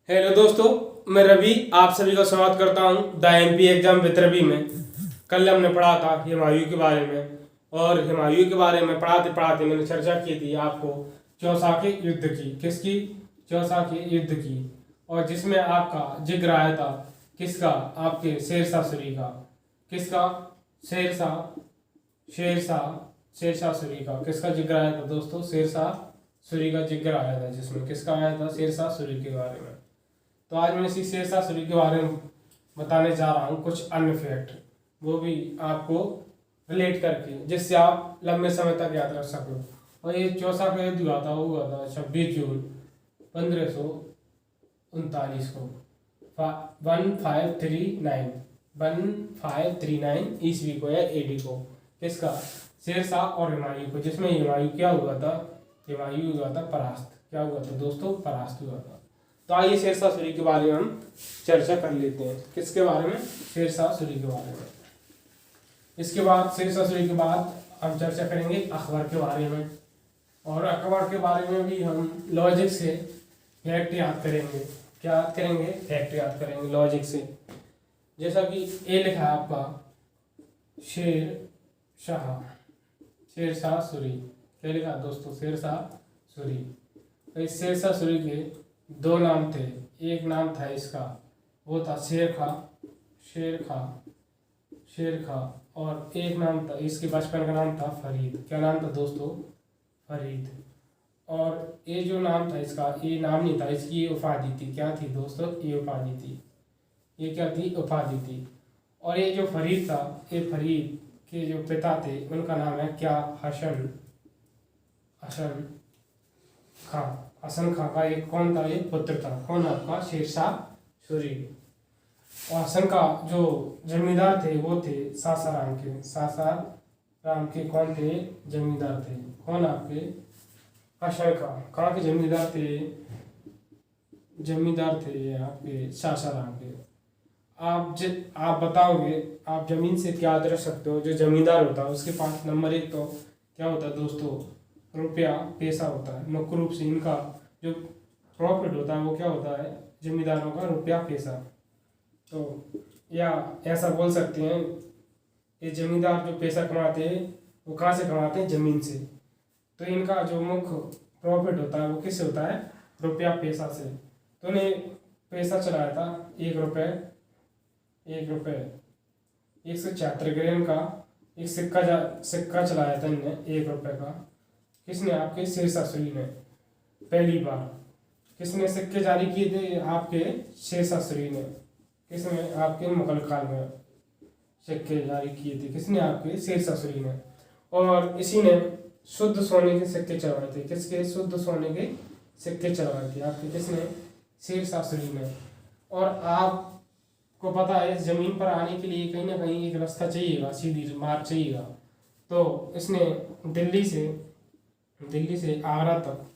Hello दोस्तों, मैं रवि आप सभी का स्वागत करता हूं the MP exam with Ravi में। कल हमने पढ़ा था हुमायूं के बारे में, और हुमायूं के बारे में पढ़ाते पढ़ाते मैंने चर्चा की थी आपको चौसा के युद्ध की। किसकी? चौसा के युद्ध की। और जिसमें आपका जिक्र आया था किसका? आपके शेरशाह सूरी का। किसका? शेरशाह शेरशाह शेरशाह सूरी का। किसका जिक्र आया था दोस्तों? शेरशाह सूरी का जिक्र आया था। जिसमें किसका आया था? शेरशाह सूरी के बारे में। तो आज मैं इसी शेरशाह सूरी के बारे में बताने जा रहा हूँ कुछ अन्य फैक्ट, वो भी आपको रिलेट करके, जिससे आप लंबे समय तक याद रख सको। और ये चौसा का युद्ध हुआ था, वो हुआ था 26 जून 1539 को। 1539 ईस्वी को या एडी को। किसका? शेरशाह और हुमायूं को। जिसमें हुमायूं क्या हुआ था? हुमायूं हुआ था परास्त। क्या हुआ था दोस्तों? परास्त हुआ था। तो आइए शेरशाह सूरी के बारे में हम चर्चा कर लेते हैं। किसके बारे में? शेरशाह सूरी के बारे में। इसके बाद शेरशाह सूरी के बाद हम चर्चा करेंगे अकबर के बारे में, और अकबर के बारे में भी हम लॉजिक से फैक्ट याद करेंगे। क्या याद करेंगे? फैक्ट याद करेंगे लॉजिक से। जैसा कि ए लिखा है आपका शेरशाह सूरी। क्या लिखा दोस्तों? शेरशाह सूरी। तो इस शेरशाह सूरी के दो नाम थे। एक नाम था इसका, वो था शेर खा। और एक नाम था इसके बचपन का नाम था फरीद। क्या नाम था दोस्तों? फरीद। और ये जो नाम था इसका, ये नाम नहीं था, इसकी ये उपाधि थी। क्या थी दोस्तों? ये उपाधि थी। ये क्या थी? उपाधि थी। और ये जो फरीद था, ये फरीद के जो पिता थे उनका नाम है क्या? हसन खां। हसन खां का एक कौन था? ये पुत्र था। कौन? आपका शेरशाह सूरी। और हसन का जो जमींदार थे वो थे सासाराम के कौन थे? जमींदार थे। कौन? आपके हसन खां। कहाँ के जमींदार थे? जमींदार थे आपके सासाराम के। आप बताओगे, आप जमीन से क्या रख सकते हो? जो जमींदार होता है उसके पास नंबर एक तो क्या होता है दोस्तों? रुपया, पैसा होता है। मुख्य रूप से इनका जो प्रॉफिट होता है वो क्या होता है? जमींदारों का रुपया, पैसा। तो या ऐसा बोल सकते हैं, ये जमींदार जो पैसा कमाते हैं वो कहाँ से कमाते हैं? जमीन से। तो इनका जो मुख्य प्रॉफिट होता है वो किससे होता है? रुपया, पैसा से। तो इन्हें पैसा चलाया था 1 रुपये 174 ग्राम का एक सिक्का चलाया था इनने 1 रुपये का। किसने? आपके शेरशाह सूरी ने। पहली बार किसने सिक्के जारी किए थे? आपके शेरशाह सूरी ने। किसने? आपके मुगल काल में सिक्के जारी किए थे। किसने? आपके शेरशाह सूरी ने। और इसी ने शुद्ध सोने के सिक्के चलवाए थे। किसके? शुद्ध सोने के सिक्के चलवाए थे आपके। किसने? शेरशाह सूरी ने। और आपको पता है, इस जमीन पर आने के लिए कहीं ना कहीं एक रास्ता चाहिएगा, सीधी मार्ग चाहिएगा। तो इसने दिल्ली से आगरा तक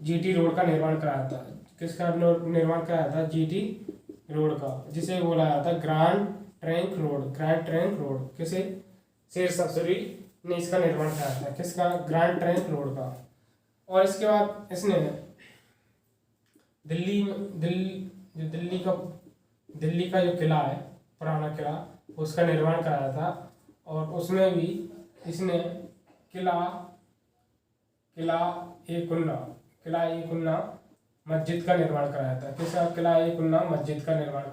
जीटी रोड का निर्माण कराया था। किसका निर्माण कराया था? जीटी रोड का, जिसे बोला जाता ग्रैंड ट्रंक रोड। किसे? शेरशाह सूरी ने इसका निर्माण कराया था। किसका? ग्रैंड ट्रंक रोड का। और इसके बाद इसने दिल्ली का जो किला है, पुराना किला, उसका निर्माण कराया था। और उसमें भी इसने किला ए कुन्ना मस्जिद का निर्माण कराया था। किसका? किला ए कुन्ना मस्जिद का निर्माण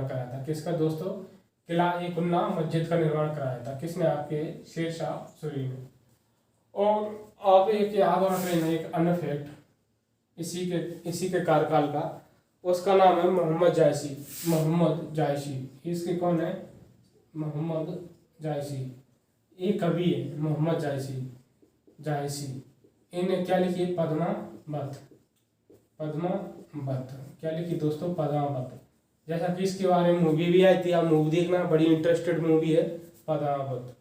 कराया था। किसका दोस्तों? किला ए कुन्ना मस्जिद का निर्माण कराया था। किसने? आपके शेरशाह सूरी ने। और आप एक याद रख लेना एक अन्य फैक्ट इसी के कार्यकाल का, उसका नाम है मोहम्मद जायसी। इसके कौन है? मोहम्मद जायसी। ये कवि है मोहम्मद जायसी। इन्हें क्या लिखी? पद्मावत। क्या लिखी दोस्तों? पद्मावत। जैसा कि इसके बारे में मूवी भी आई थी, आप मूवी देखना, बड़ी इंटरेस्टेड मूवी है पद्मावत।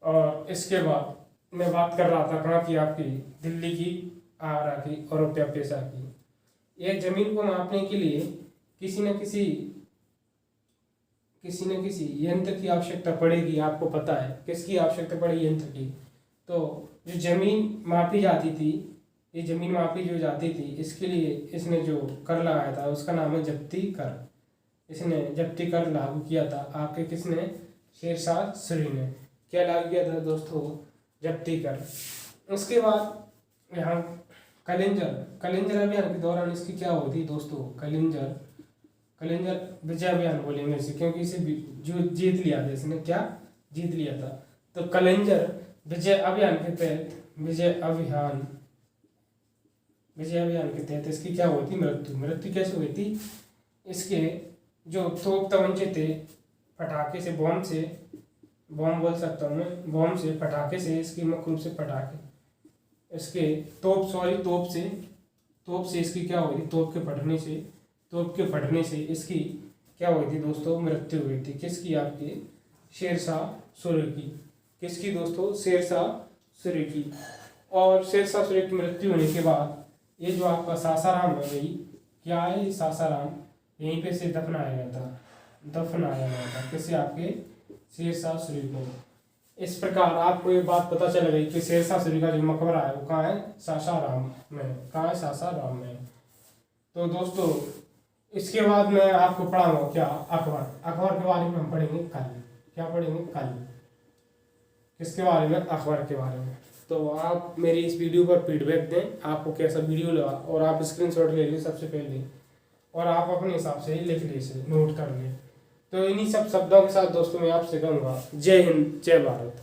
और इसके बाद मैं बात कर रहा था कहाँ की? आपकी दिल्ली की, आगरा की और रुपया पैसा की। एक जमीन को मापने के लिए किसी न किसी यंत्र की आवश्यकता पड़ेगी। आपको पता है किसकी आवश्यकता पड़ेगी? यंत्र की। तो जो जमीन मापी जाती थी ये ज़मीन मापी जो जाती थी इसके लिए इसने जो कर लगाया था उसका नाम है जब्ती कर। इसने जब्ती कर लागू किया था आपके किसने, शेरशाह सूरी ने। क्या लागू किया था दोस्तों, जब्ती कर। उसके बाद यहाँ कलिंजर अभियान के दौरान इसकी क्या हुई थी दोस्तों, कलिंजर विजय अभियान बोलेंगे इसे, क्योंकि इसे जो जीत लिया था इसने, क्या जीत लिया था। तो कलिंजर विजय अभियान के तहत के तहत इसकी क्या हुई थी, मृत्यु कैसे हुई थी। इसके जो तोप तमंचे थे, पटाखे से, बॉम्ब बोल सकता हूँ मैं, बॉम्ब से, पटाखे से, इसकी मुख्य रूप से पटाखे, इसके तोप से इसकी क्या हुई थी, तोप के फटने से इसकी क्या हुई थी दोस्तों, मृत्यु हुई थी। किसकी, आपकी शेरशाह सूरी की। किसकी दोस्तों, शेरशाह सूरी की। और शेरशाह सूरी की मृत्यु होने के बाद ये जो आपका सासाराम है भाई, क्या है ये सासाराम, यहीं पे से दफनाया गया था। किसे, आपके शेरशाह सूरी को। इस प्रकार आपको ये बात पता चल गई कि शेरशाह सूरी का जो मकबरा है वो कहाँ है, सासाराम में। तो दोस्तों इसके बाद मैं आपको पढ़ाऊंगा क्या, अकबर के बारे में हम पढ़ेंगे कल। क्या पढ़ेंगे कल, किसके बारे में, अकबर के बारे में। तो आप मेरी इस वीडियो पर फीडबैक दें, आपको कैसा वीडियो लगा, और आप स्क्रीनशॉट ले लें सबसे पहले, और आप अपने हिसाब से ही लिख लें, इसे नोट कर लें। तो इन्हीं सब शब्दों के साथ दोस्तों मैं आपसे कहूँगा जय हिंद, जय भारत।